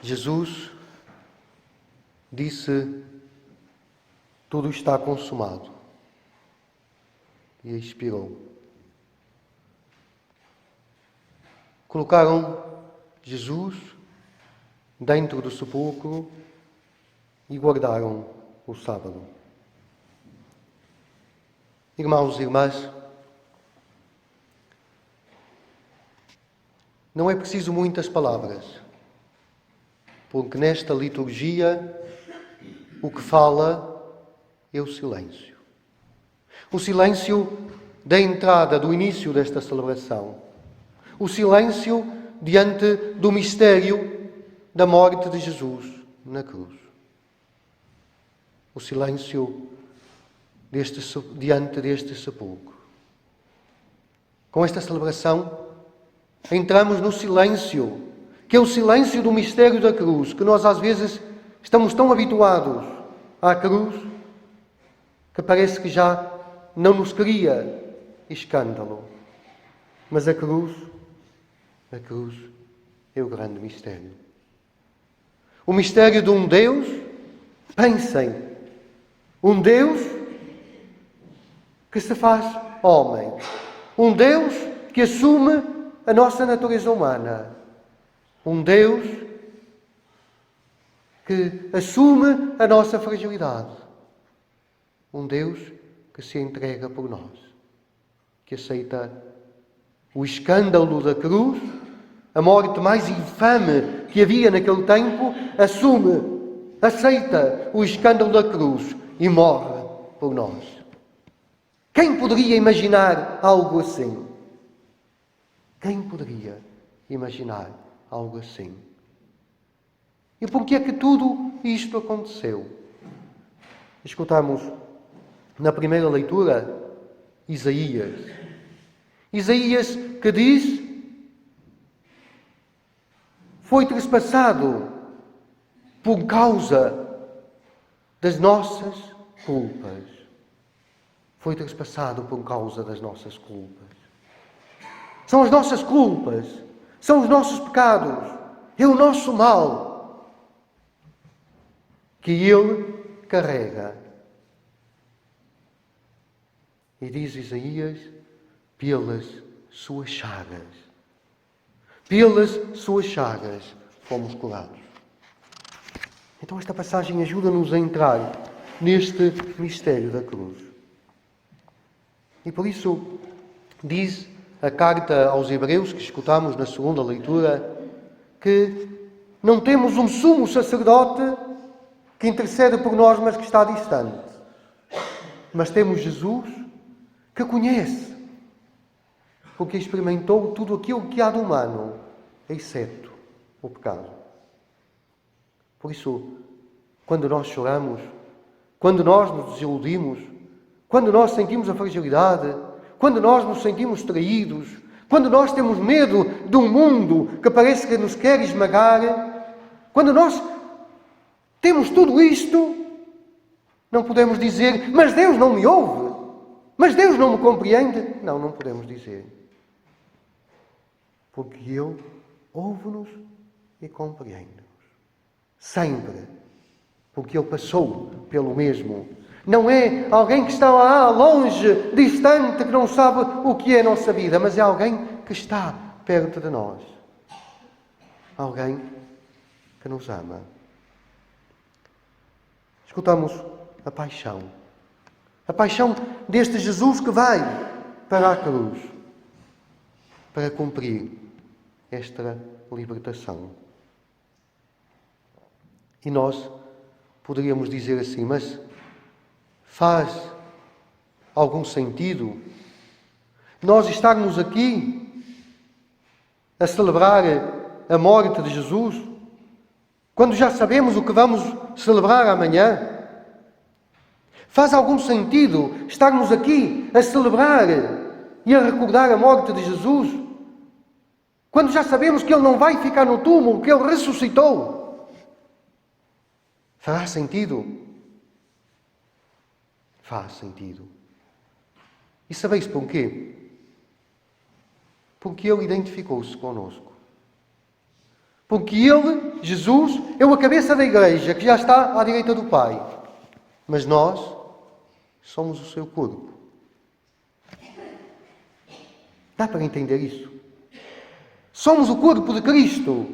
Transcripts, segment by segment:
Jesus disse: tudo está consumado, e expirou. Colocaram Jesus dentro do sepulcro e guardaram o sábado. Irmãos e irmãs, não é preciso muitas palavras, porque nesta liturgia o que fala é o silêncio. O silêncio da entrada, do início desta celebração. O silêncio diante do mistério da morte de Jesus na cruz. O silêncio diante deste sepulcro. Com esta celebração, entramos no silêncio, que é o silêncio do mistério da cruz, que nós às vezes estamos tão habituados à cruz, que parece que já não nos cria escândalo. Mas a cruz é o grande mistério. O mistério de um Deus, pensem, um Deus que se faz homem. Um Deus que assume a nossa natureza humana. Um Deus que assume a nossa fragilidade. Um Deus que se entrega por nós. Que aceita o escândalo da cruz, a morte mais infame que havia naquele tempo, assume, aceita o escândalo da cruz e morre por nós. Quem poderia imaginar algo assim? Quem poderia imaginar algo assim? E por que é que tudo isto aconteceu? Escutamos na primeira leitura Isaías. Isaías que diz: foi trespassado por causa das nossas culpas. Foi trespassado por causa das nossas culpas. São as nossas culpas, são os nossos pecados, é o nosso mal que Ele carrega. E diz Isaías: pelas suas chagas fomos curados. Então esta passagem ajuda-nos a entrar neste mistério da cruz. E por isso diz a carta aos Hebreus, que escutamos na segunda leitura, que não temos um sumo sacerdote que intercede por nós, mas que está distante. Mas temos Jesus que conhece, porque experimentou tudo aquilo que há de humano, exceto o pecado. Por isso, quando nós choramos, quando nós nos desiludimos, quando nós sentimos a fragilidade, quando nós nos sentimos traídos, quando nós temos medo de um mundo que parece que nos quer esmagar, quando nós temos tudo isto, não podemos dizer: mas Deus não me ouve, mas Deus não me compreende. Não, não podemos dizer. Porque Ele ouve-nos e compreende-nos. Sempre. Porque Ele passou pelo mesmo. Não é alguém que está lá longe, distante, que não sabe o que é a nossa vida, mas é alguém que está perto de nós. Alguém que nos ama. Escutamos a paixão. A paixão deste Jesus que vai para a cruz para cumprir esta libertação. E nós poderíamos dizer assim: mas faz algum sentido nós estarmos aqui a celebrar a morte de Jesus, quando já sabemos o que vamos celebrar amanhã? Faz algum sentido estarmos aqui a celebrar e a recordar a morte de Jesus, quando já sabemos que Ele não vai ficar no túmulo, que Ele ressuscitou? Fará sentido? Faz sentido. E sabeis porquê? Porque Ele identificou-se connosco. Porque Ele Jesus, é o cabeça da igreja, que já está à direita do Pai. Mas nós somos o seu corpo. Dá para entender isso? Somos o corpo de Cristo.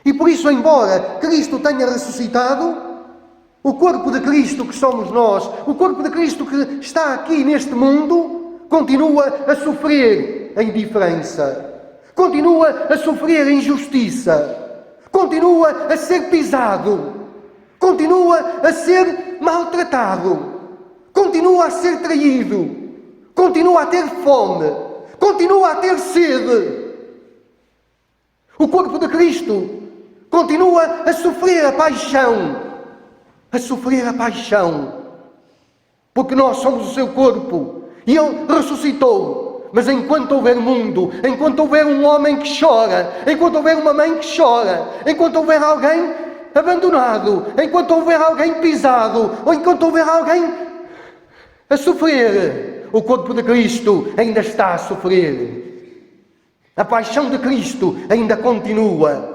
E por isso, embora Cristo tenha ressuscitado, o corpo de Cristo que somos nós, o corpo de Cristo que está aqui neste mundo, continua a sofrer a indiferença, continua a sofrer a injustiça, continua a ser pisado, continua a ser maltratado, continua a ser traído, continua a ter fome, continua a ter sede. O corpo de Cristo continua a sofrer a paixão, porque nós somos o seu corpo e Ele ressuscitou. Mas enquanto houver mundo, enquanto houver um homem que chora, enquanto houver uma mãe que chora, enquanto houver alguém abandonado, enquanto houver alguém pisado, ou enquanto houver alguém a sofrer, o corpo de Cristo ainda está a sofrer. A paixão de Cristo ainda continua.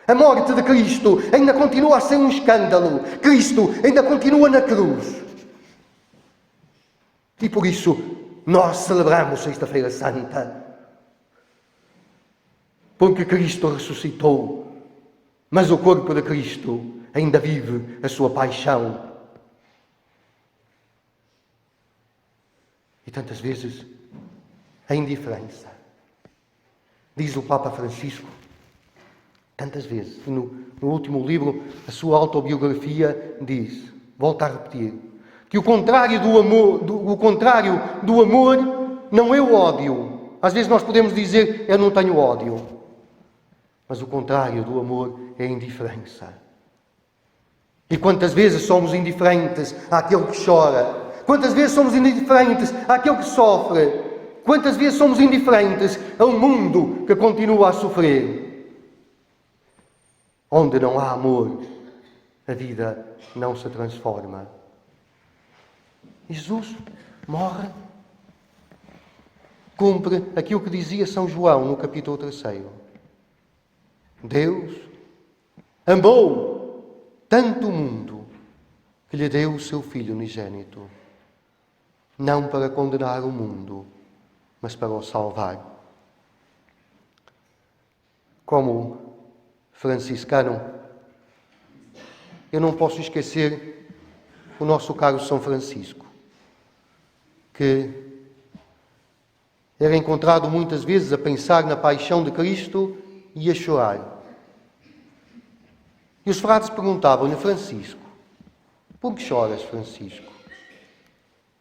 A morte de Cristo ainda continua a ser um escândalo. Cristo ainda continua na cruz. E por isso nós celebramos Sexta-feira Santa. Porque Cristo ressuscitou. Mas o corpo de Cristo ainda vive a sua paixão. E tantas vezes a indiferença. Diz o Papa Francisco, tantas vezes, e no último livro, a sua autobiografia diz, volta a repetir, que o contrário do amor não é o ódio. Às vezes nós podemos dizer, eu não tenho ódio. Mas o contrário do amor é a indiferença. E quantas vezes somos indiferentes àquele que chora? Quantas vezes somos indiferentes àquele que sofre? Quantas vezes somos indiferentes a um mundo que continua a sofrer? Onde não há amor, a vida não se transforma. Jesus morre, cumpre aquilo que dizia São João no capítulo 3. Deus amou tanto o mundo que lhe deu o seu Filho unigênito, não para condenar o mundo, mas para o salvar. Como franciscano, eu não posso esquecer o nosso caro São Francisco, que era encontrado muitas vezes a pensar na paixão de Cristo e a chorar. E os frades perguntavam-lhe, Francisco, por que choras, Francisco?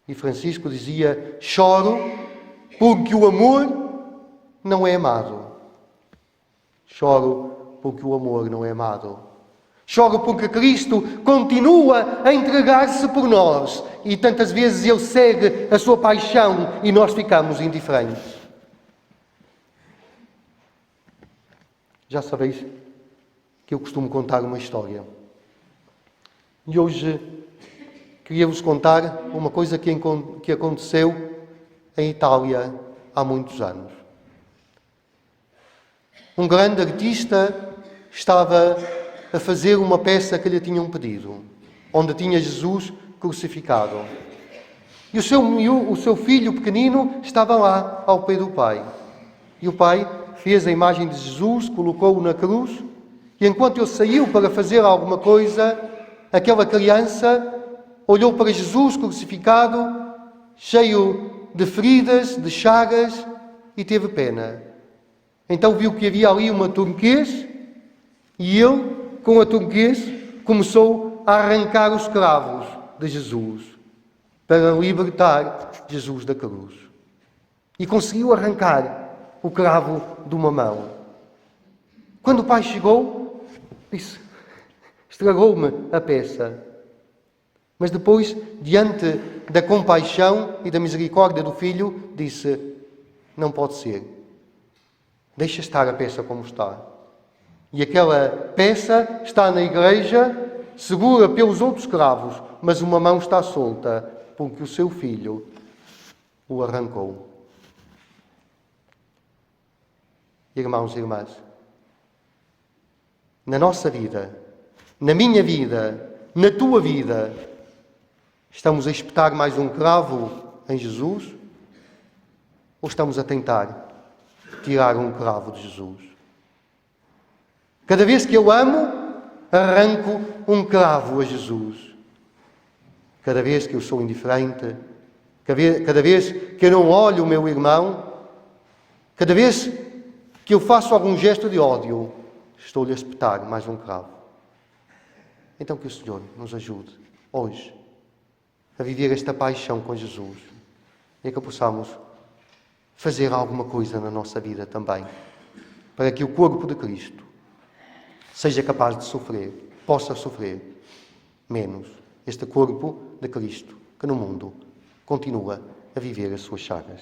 E Francisco dizia, choro porque o amor não é amado. Choro porque o amor não é amado. Choro porque Cristo continua a entregar-se por nós e tantas vezes Ele segue a sua paixão e nós ficamos indiferentes. Já sabeis que eu costumo contar uma história. E hoje queria-vos contar uma coisa que aconteceu em Itália há muitos anos. Um grande artista estava a fazer uma peça que lhe tinham pedido, onde tinha Jesus crucificado. E o seu filho pequenino estava lá, ao pé do pai. E o pai fez a imagem de Jesus, colocou-o na cruz, e enquanto ele saiu para fazer alguma coisa, aquela criança olhou para Jesus crucificado, cheio de feridas, de chagas, e teve pena. Então viu que havia ali uma turquês, e ele, com a turquês, começou a arrancar os cravos de Jesus, para libertar Jesus da cruz. E conseguiu arrancar o cravo de uma mão. Quando o pai chegou, disse, estragou-me a peça. Mas depois, diante da compaixão e da misericórdia do filho, disse, não pode ser. Deixa estar a peça como está. E aquela peça está na igreja, segura pelos outros cravos, mas uma mão está solta, porque o seu filho o arrancou. Irmãos e irmãs, na nossa vida, na minha vida, na tua vida, estamos a espetar mais um cravo em Jesus? Ou estamos a tentar tirar um cravo de Jesus? Cada vez que eu amo, arranco um cravo a Jesus. Cada vez que eu sou indiferente, cada vez que eu não olho o meu irmão, cada vez que eu faço algum gesto de ódio, estou-lhe a espetar mais um cravo. Então que o Senhor nos ajude, hoje, a viver esta paixão com Jesus e que possamos fazer alguma coisa na nossa vida também, para que o corpo de Cristo seja capaz de sofrer, possa sofrer menos. Este corpo de Cristo, que no mundo continua a viver as suas chagas.